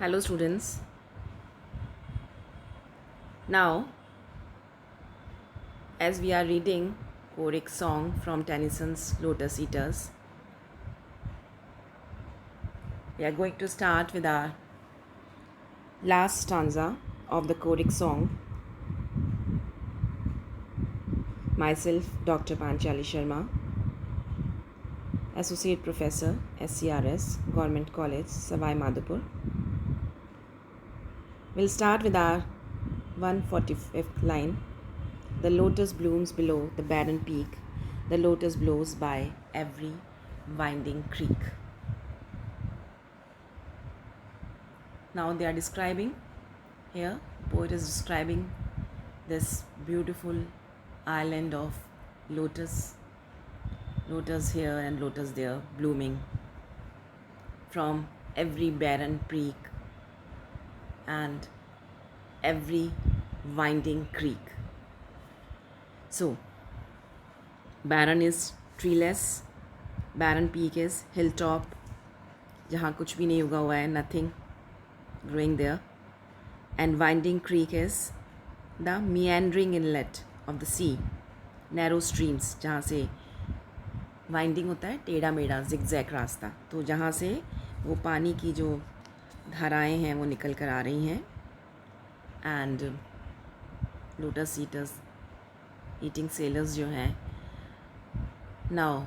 Hello, students. Now, as we are reading choric song from Tennyson's Lotus Eaters, we are going to start with our last stanza of the choric song. Myself, Dr. Panchali Sharma, Associate Professor, SCRS, Government College, Savai Madhupur. We'll start with our 145th line. The lotus blooms below the barren peak. The lotus blows by every winding creek. Now they are describing here, poet is describing this beautiful island of lotus here and lotus there, blooming from every barren peak and every winding creek. So barren is treeless, barren peak is hilltop, जहाँ कुछ भी नहीं उगा हुआ है, nothing growing there, and winding creek is the meandering inlet of the sea, narrow streams, जहाँ से winding होता है, टेढ़ा मेढ़ा जिगजैग रास्ता, तो जहाँ से वो पानी की जो धाराएं हैं वो निकल कर आ रही हैं. And lotus eaters, eating sailors जो हैं, now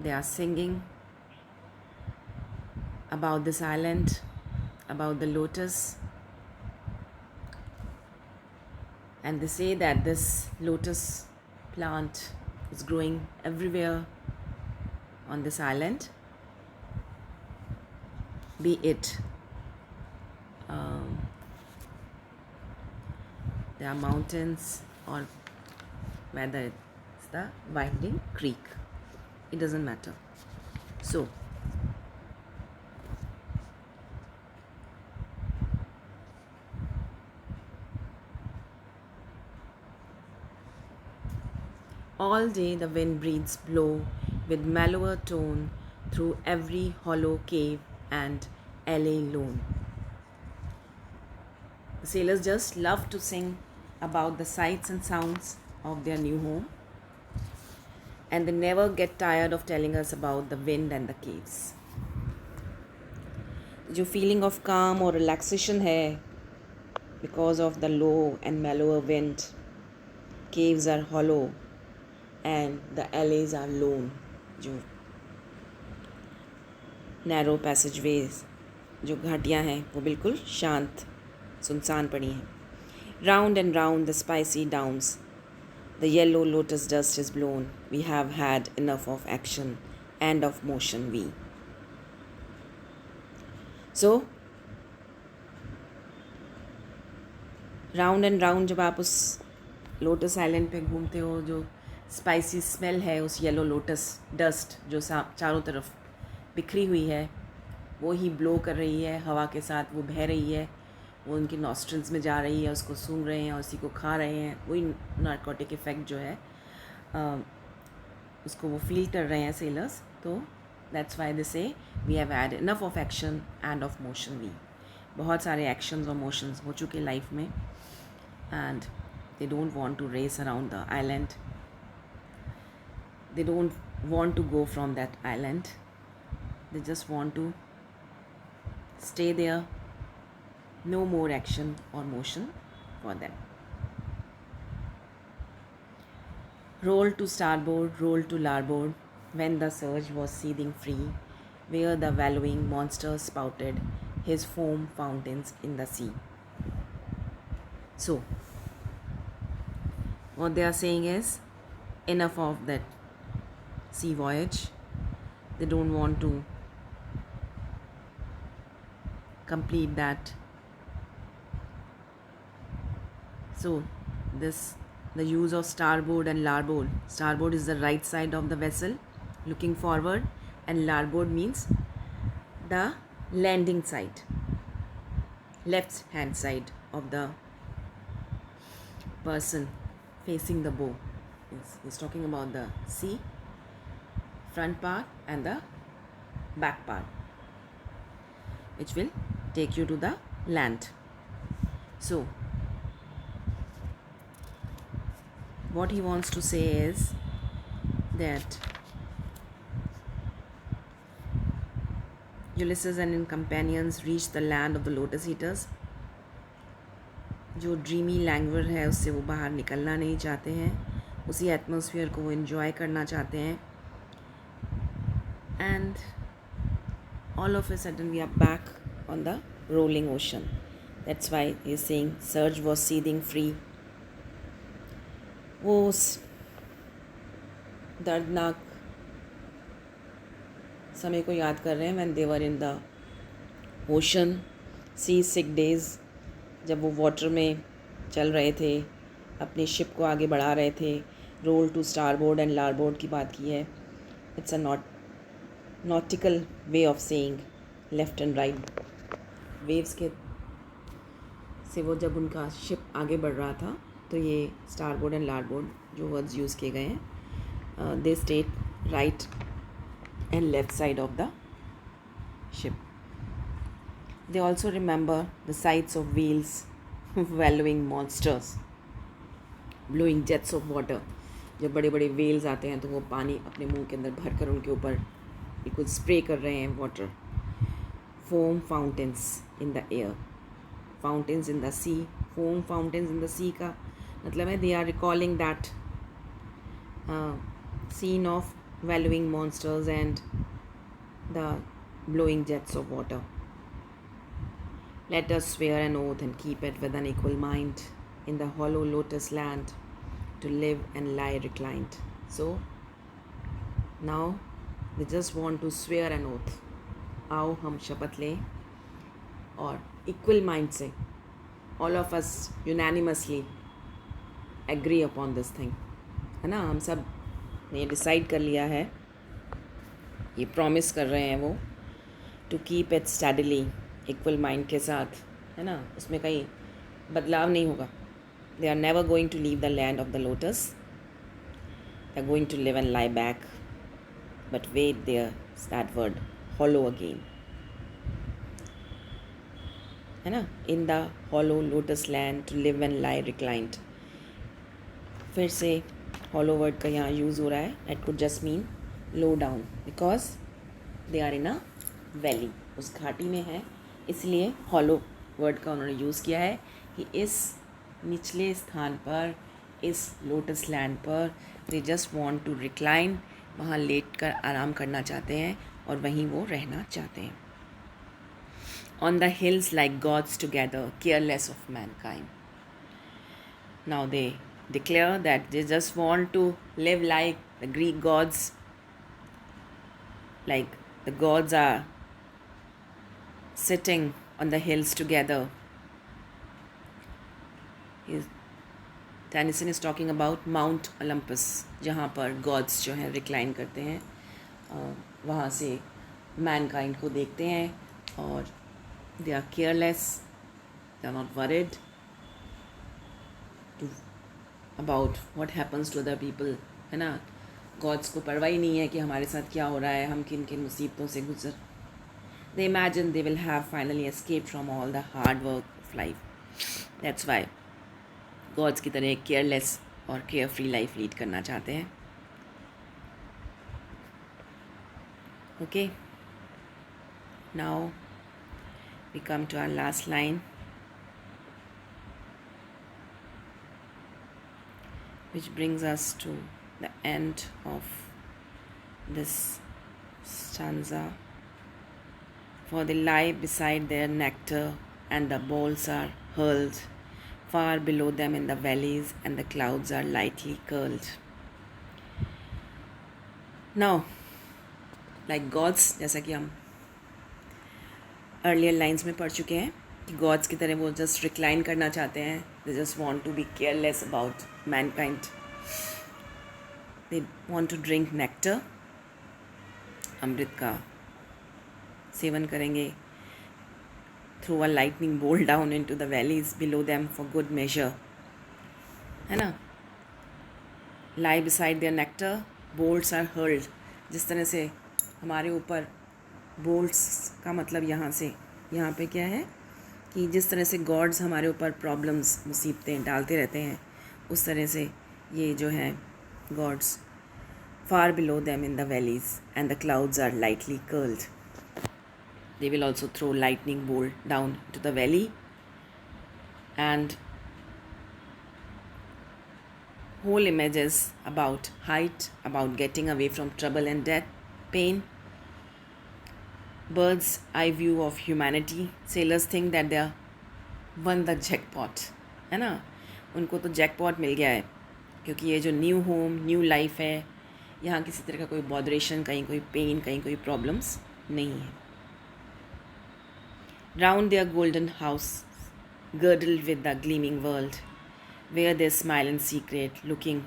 they are singing about this island, about the lotus, and they say that this lotus plant is growing everywhere on this island, be it there are mountains or whether it's the winding creek, it doesn't matter. So all day the wind breathes blow with mellower tone through every hollow cave and alley lone. The sailors just love to sing about the sights and sounds of their new home, and they never get tired of telling us about the wind and the caves. जो feeling of calm or relaxation है because of the low and mellower wind, caves are hollow and the alleys are lone, जो narrow passageways, जो घाटियाँ हैं वो बिल्कुल शांत सुनसान पड़ी हैं. Round and round the spicy downs, the yellow lotus dust is blown. We have had enough of action and of motion we. So round and round जब आप उस लोटस आइलैंड पे घूमते हो, जो स्पाइसी स्मेल है उस येलो लोटस डस्ट जो चारों तरफ बिखरी हुई है, वो ही ब्लो कर रही है हवा के साथ, वो बह रही है, वो उनके नॉस्ट्रल्स में जा रही है, उसको सूंघ रहे हैं, उसी को खा रहे हैं, वही नार्कोटिक इफ़ेक्ट जो है उसको वो फील कर रहे हैं सेलर्स. तो that's why they say we have had enough of action and of motion we. बहुत सारे एक्शंस और मोशंस हो चुके लाइफ में, and they don't want to race around the island, they don't want to go from that island, they just want to stay there, no more action or motion for them. Roll to starboard, roll to larboard, when the surge was seething free, where the wallowing monster spouted his foam fountains in the sea. So what they are saying is enough of that sea voyage. They don't want to complete that. So the use of starboard and larboard. Starboard is the right side of the vessel looking forward, and larboard means the landing side, left hand side of the person facing the bow. He's talking about the sea, front part and the back part. which will take you to the land. So what he wants to say is that Ulysses and his companions reached the land of the lotus eaters. जो dreamy language है उससे वो बाहर निकलना नहीं चाहते हैं, उसी एटमॉस्फेयर को वो इन्जॉय करना चाहते हैं. And all of a sudden we are back on the rolling ocean. That's why he is saying surge was seething free. वो उस दर्दनाक समय को याद कर रहे हैं when they were in the ocean, sea sick days, जब वो वाटर में चल रहे थे, अपनी शिप को आगे बढ़ा रहे थे. रोल टू स्टारबोर्ड एंड लारबोर्ड की बात की है. It's a nautical way of saying left and right. Waves के से वो जब उनका शिप आगे बढ़ रहा था तो ये स्टारबोर्ड एंड लारबोर्ड जो वर्ड्स यूज़ किए गए हैं, they state right and left side of the ship. They also remember the sights of whales bellowing monsters blowing jets of water. जब बड़े बड़े वेल्स आते हैं तो वो पानी अपने मुंह के अंदर भर कर उनके ऊपर बिल्कुल स्प्रे कर रहे हैं water. Foam fountains in the air, fountains in the sea. Foam fountains in the sea का मतलब है they are recalling that scene of bellowing monsters and the blowing jets of water. Let us swear an oath and keep it with an equal mind in the hollow lotus land to live and lie reclined. So now they just want to swear an oath. आओ हम शपथ लें और equal mind से all of us unanimously agree upon this thing, है ना. हम सब ने डिसाइड कर लिया है, ये प्रॉमिस कर रहे हैं वो, to keep it steadily, equal mind के साथ, है ना. उसमें कहीं बदलाव नहीं होगा. They are never going to leave the land of the lotus. They are going to live and lie back. But wait, there that word hollow again, है ना. In the hollow lotus land to live and lie reclined. फिर से hollow word का यहाँ use हो रहा है. that could just mean low down because they are in a valley. उस घाटी में है इसलिए hollow word का उन्होंने यूज़ किया है कि इस निचले स्थान पर, इस लोटस लैंड पर they just want to recline, वहाँ लेट कर आराम करना चाहते हैं और वहीं वो रहना चाहते हैं. On the hills like gods together, careless of mankind. Now they declare that they just want to live like the Greek gods, like the gods are sitting on the hills together. Tennyson is talking about Mount Olympus, जहाँ पर gods जो हैं recline करते हैं. वहाँ से Mankind को देखते हैं और they are careless, they are not worried about what happens to other people, है ना. गॉड्स को परवाह ही नहीं है कि हमारे साथ क्या हो रहा है, हम किन किन मुसीबतों से गुजर. They imagine they will have finally escape from all the hard work of life. That's why gods की तरह केयरलेस और केयर फ्री लाइफ लीड करना चाहते हैं. Okay, now we come to our last line, which brings us to the end of this stanza. For they lie beside their nectar and the bowls are hurled far below them in the valleys and the clouds are lightly curled. Now like gods, जैसा कि हम earlier lines में पढ़ चुके हैं कि God's की तरह वो जस्ट रिक्लाइन करना चाहते हैं. They just want to be careless about mankind. They want to drink nectar, अमृत का सेवन करेंगे. Through a lightning bolt down into the valleys below them for good measure, है ना. Lie beside their nectar, bolts are hurled. जिस तरह से हमारे ऊपर बोल्ट्स का मतलब यहाँ से यहाँ पे क्या है कि जिस तरह से गॉड्स हमारे ऊपर प्रॉब्लम्स मुसीबतें डालते रहते हैं, उस तरह से ये जो हैं God's far below them in the valleys, and the clouds are lightly curled. They will also throw lightning bolt down to the valley, and whole images about height, about getting away from trouble and death, pain. Bird's eye view of humanity. Sailors think that they are won the jackpot, है ना, उनको तो jackpot मिल गया है, क्योंकि ये जो new home new life है, यहाँ किसी तरह का कोई बॉदरेशन, कहीं कोई पेन, कहीं कोई प्रॉब्लम्स नहीं है. Round their golden house, girdled with the gleaming world, where they smile in secret, looking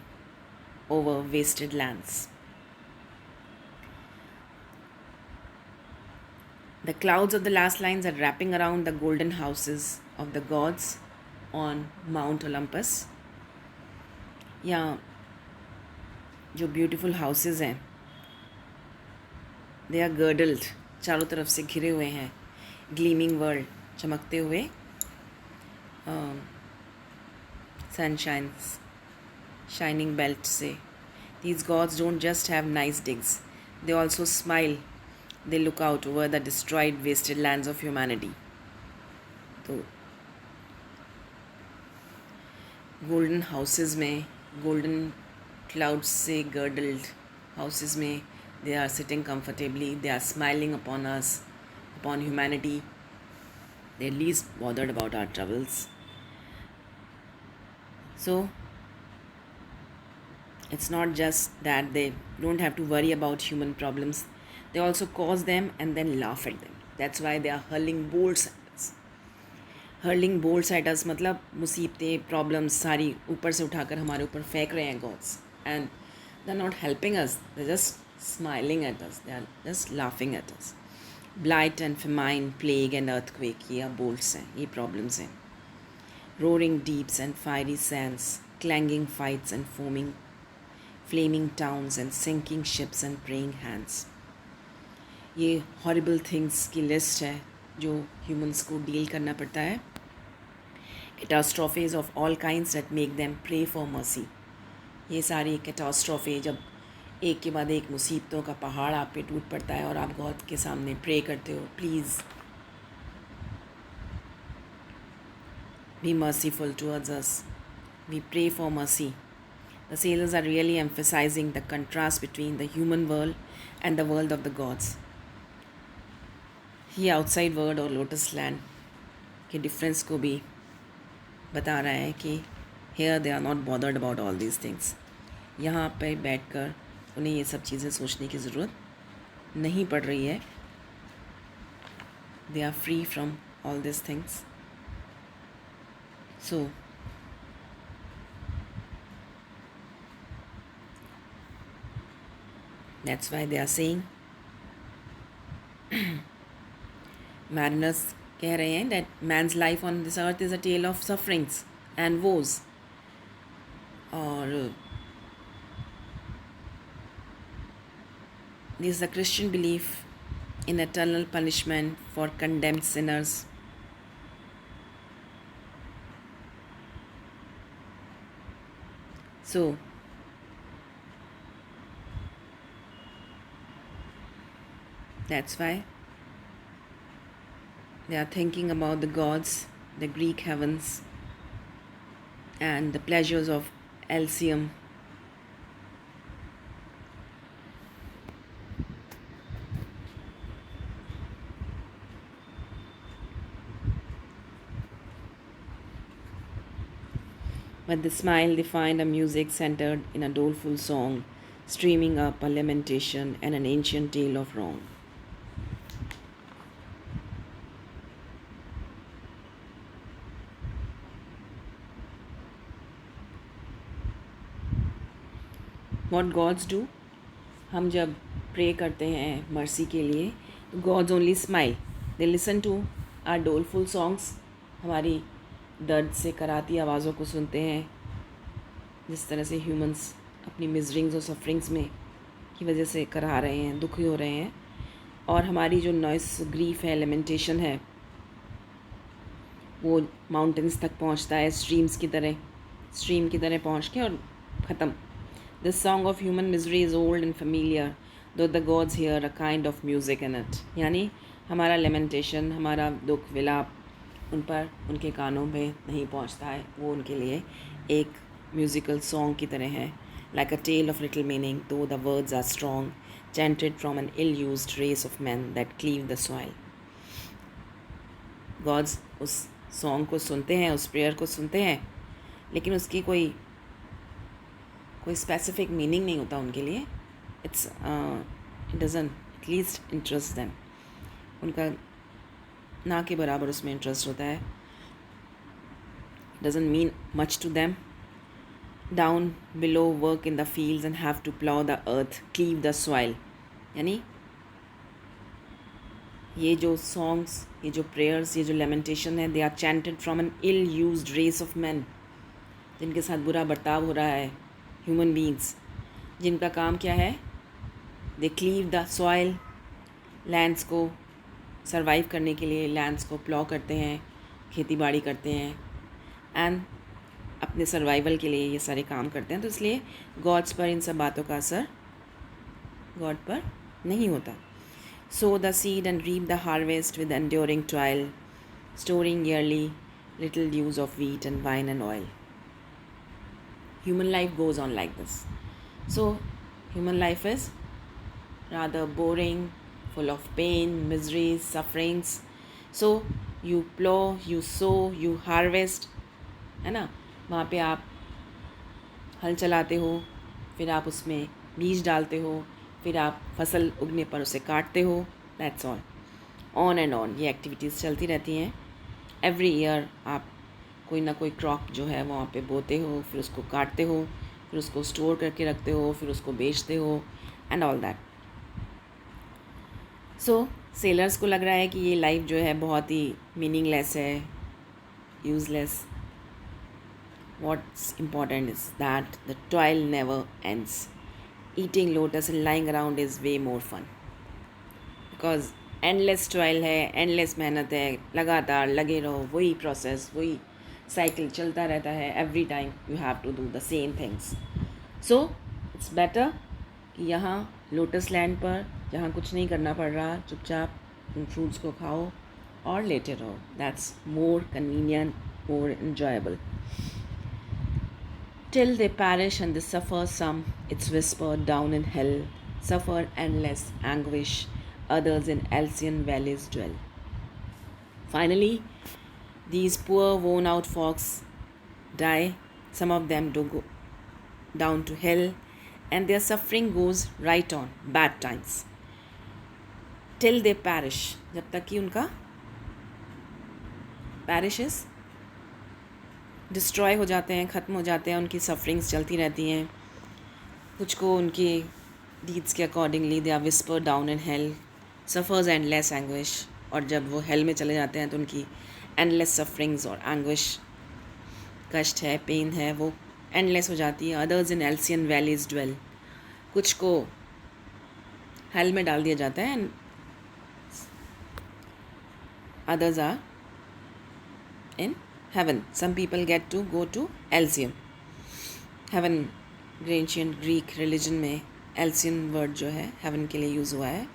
over wasted lands. The clouds of the last lines are wrapping around the golden houses of the gods on Mount Olympus. यहाँ जो beautiful houses हैं, they are गर्डल्ड, चारों तरफ से घिरे हुए हैं, gleaming world, चमकते हुए सनशाइन्स, शाइनिंग बेल्ट से. These gods don't just have nice digs, they also smile. They look out over the destroyed, wasted lands of humanity. तो गोल्डन हाउसेस में, गोल्डन क्लाउड्स से गर्डल्ड हाउसेस में, they are sitting comfortably, they are smiling upon us, upon humanity. They're least bothered about our troubles. So it's not just that they don't have to worry about human problems, they also cause them and then laugh at them. That's why they are hurling bolts at us. Hurling bolts at us मतलब मुसीबतें, problems सारी ऊपर से उठाकर हमारे ऊपर फेंक रहे हैं God's, and they're not helping us, they're just smiling at us, they are just laughing at us. Blight and famine, plague and earthquake, ये bolts हैं, ये problems हैं. Roaring deeps and fiery sands, clanging fights and flaming towns and sinking ships and praying hands. ये horrible things की list है जो humans को deal करना पड़ता है. Catastrophes of all kinds that make them pray for mercy. ये सारी कैटास्ट्रॉफी, जब एक के बाद एक मुसीबतों का पहाड़ आप पे टूट पड़ता है और आप गॉड के सामने प्रे करते हो, please be merciful towards us, we pray for mercy. The sailors are really emphasizing the contrast between the human world and the world of the gods. ये आउटसाइड वर्ल्ड और लोटस लैंड के difference को भी बता रहा है कि here they are not bothered about all these things. यहाँ पे बैठकर उन्हें ये सब चीज़ें सोचने की ज़रूरत नहीं पड़ रही है. They are free from all these things. So that's why they are saying mariners कह रहे हैं that man's life on this earth is a tale of sufferings and woes. और this is a Christian belief in eternal punishment for condemned sinners. So that's why they are thinking about the gods, the Greek heavens, and the pleasures of Elysium. But they smile, they find a music centered in a doleful song, streaming up a lamentation and an ancient tale of wrong. What gods do? हम जब pray करते हैं mercy के लिए, तो gods only smile, they listen to our doleful songs. हमारी दर्द से कराती आवाज़ों को सुनते हैं, जिस तरह से ह्यूमंस अपनी मिजरिंग्स और सफरिंग्स में की वजह से करा रहे हैं, दुखी हो रहे हैं. और हमारी जो नॉइस ग्रीफ है, लेमेंटेशन है, वो माउंटेन्स तक पहुंचता है स्ट्रीम की तरह पहुंच के और ख़त्म. This song of human misery is old and familiar though the gods hear a kind of music in it. यानी हमारा लेमेंटेशन, हमारा दुख विलाप उन पर, उनके कानों में नहीं पहुंचता है. वो उनके लिए एक म्यूज़िकल सॉन्ग की तरह है. Like a tale of little meaning though the words are strong chanted from an ill-used race of men that cleave the soil. Gods उस सॉन्ग को सुनते हैं, उस प्रेयर को सुनते हैं, लेकिन उसकी कोई स्पेसिफिक मीनिंग नहीं होता उनके लिए. It doesn't at least interest them. उनका ना के बराबर उसमें इंटरेस्ट होता है. Doesn't mean much to them. Down below work in the fields and have to plow the earth, cleave the soil. यानी ये जो सॉन्ग्स, ये जो प्रेयर्स, ये जो लेमेंटेशन है, they are chanted from an ill used race of man, जिनके साथ बुरा बर्ताव हो रहा है, ह्यूमन बींग्स, जिनका काम क्या है, दे क्लीव द सॉइल, लैंड्स को सर्वाइव करने के लिए लैंड्स को प्लॉ करते हैं, खेती बाड़ी करते हैं, एंड अपने सर्वाइवल के लिए ये सारे काम करते हैं. तो इसलिए गॉड्स पर इन सब बातों का असर गॉड पर नहीं होता. Sow the seed and reap the harvest with enduring toil, storing yearly little dues of wheat and wine and oil. Human life goes on like this. So human life is rather boring, full of pain, miseries, sufferings. So you plow, you sow, you harvest, है ना. वहाँ पे आप हल चलाते हो, फिर आप उसमें बीज डालते हो, फिर आप फसल उगने पर उसे काटते हो. That's all. On and on ये एक्टिविटीज़ चलती रहती हैं. एवरी ईयर आप कोई ना कोई क्रॉप जो है वहाँ पे बोते हो, फिर उसको काटते हो, फिर उसको स्टोर करके रखते हो, फिर उसको बेचते हो, and all that. So sellers को लग रहा है कि ये लाइफ जो है बहुत ही मीनिंगलेस है, useless. What's important is that the toil never ends. Eating lotus and lying around is way more fun. Because endless toil है, endless मेहनत है, लगातार लगे रहो, वही प्रोसेस, वही साइकिल चलता रहता है. Every time you have to do the same things. So it's better कि यहाँ लोटस लैंड पर, जहाँ कुछ नहीं करना पड़ रहा, चुपचाप उन फ्रूट्स को खाओ और लेटे रहो. That's more convenient, more enjoyable. Till they perish and they suffer some, it's whispered down in hell, suffer endless anguish, others in Elysian valleys dwell. Finally, these poor worn out folks die, some of them do go down to hell, and their suffering goes right on, bad times. Till they perish, जब तक कि उनका perishes destroy हो जाते हैं, ख़त्म हो जाते हैं, उनकी सफरिंग्स चलती रहती हैं. कुछ को उनके डीड्स के accordingly they are whisper down in hell, suffers endless anguish. और जब वो हेल में चले जाते हैं तो उनकी एंडलेस सफरिंग्स और एंग्विश, कष्ट है, पेन है, वो एंडलेस हो जाती है. Others in Elysian valleys dwell, कुछ को हेल में डाल दिया जाता है, and others are in heaven. Some people get to go to Elysium. Heaven, ancient Greek religion में Elysian word जो है heaven के लिए यूज़ हुआ है.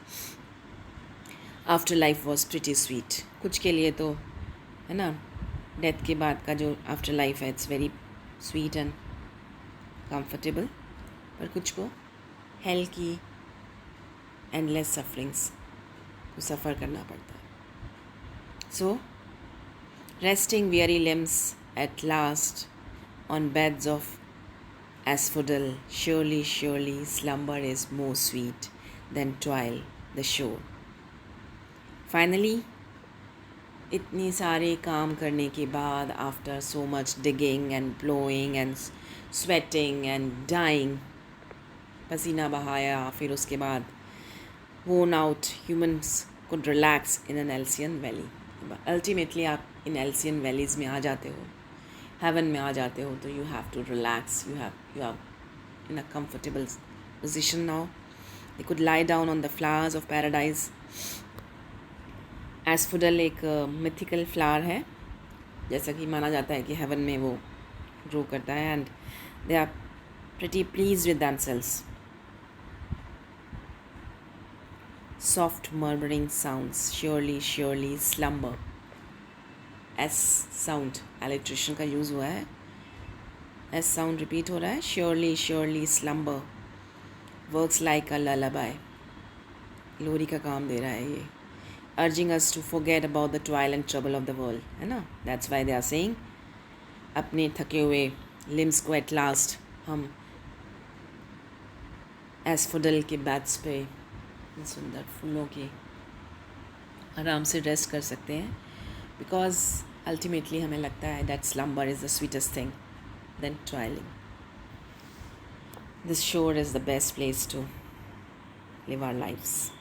After life was pretty sweet. कुछ के लिए तो है ना, डेथ के बाद का जो आफ्टर लाइफ है, it's very sweet and comfortable. पर कुछ को हेल की एंडलेस सफरिंग्स को सफ़र करना पड़ता है. सो resting weary limbs at last on beds of asphodel, surely, surely slumber is more sweet than toil the shore. Finally, इतनी सारे काम करने के बाद, after so much digging and blowing and sweating and dying, पसीना बहाया, फिर उसके बाद worn out humans could relax in an Elysian valley. Ultimately आप इन एल्सियन वैलीज़ में आ जाते हो, हेवन में आ जाते हो, तो you have to relax, you have in a comfortable position now. They could lie down on the flowers of paradise. Asphodel एक mythical flower है जैसा कि माना जाता है कि हेवन में वो ग्रो करता है, and they are pretty please with themselves. Soft murmuring sounds, surely surely slumber. S sound alliteration का यूज़ हुआ है, S sound रिपीट हो रहा है. Surely surely slumber works like a lullaby. लोरी का काम दे रहा है ये. Urging us to forget about the toil and trouble of the world, है ना. That's why they are saying अपने थके हुए लिम्स को एट लास्ट हम एस्फोडल के बैट्स पे सुंदर फूलों के आराम से रेस्ट कर सकते हैं, बिकॉज अल्टीमेटली हमें लगता है that slumber is the sweetest thing than toiling. This shore is the best place to live our lives,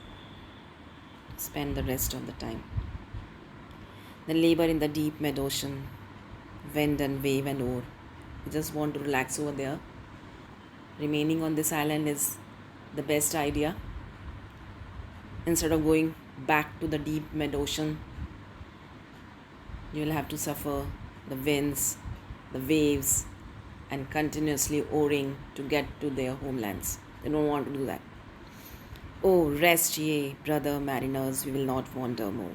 spend the rest of the time. Then labor in the deep mid ocean, wind and wave and oar. You just want to relax over there. Remaining on this island is the best idea. Instead of going back to the deep mid ocean, you will have to suffer the winds, the waves, and continuously oaring to get to their homelands. They don't want to do that. Oh, rest ye, brother mariners, we will not wander more.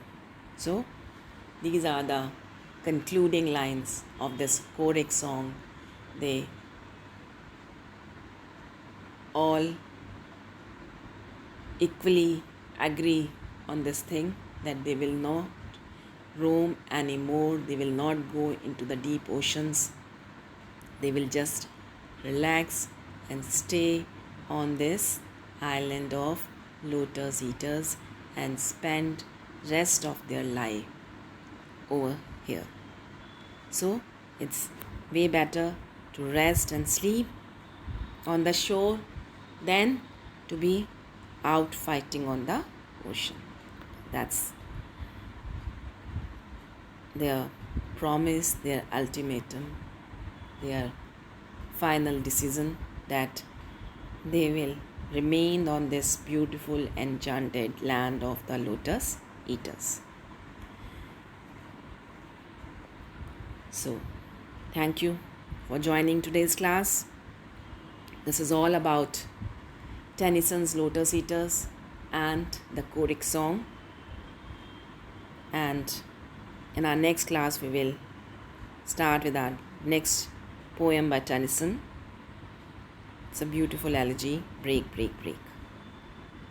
So, these are the concluding lines of this choric song. They all equally agree on this thing that they will not roam anymore, they will not go into the deep oceans, they will just relax and stay on this island of lotus eaters and spend rest of their life over here. So it's way better to rest and sleep on the shore than to be out fighting on the ocean. That's their promise, their ultimatum, their final decision that they will remain on this beautiful enchanted land of the lotus eaters. So, thank you for joining today's class. This is all about Tennyson's Lotus Eaters and the choric song. And in our next class, we will start with our next poem by Tennyson. It's a beautiful elegy, Break, Break, Break.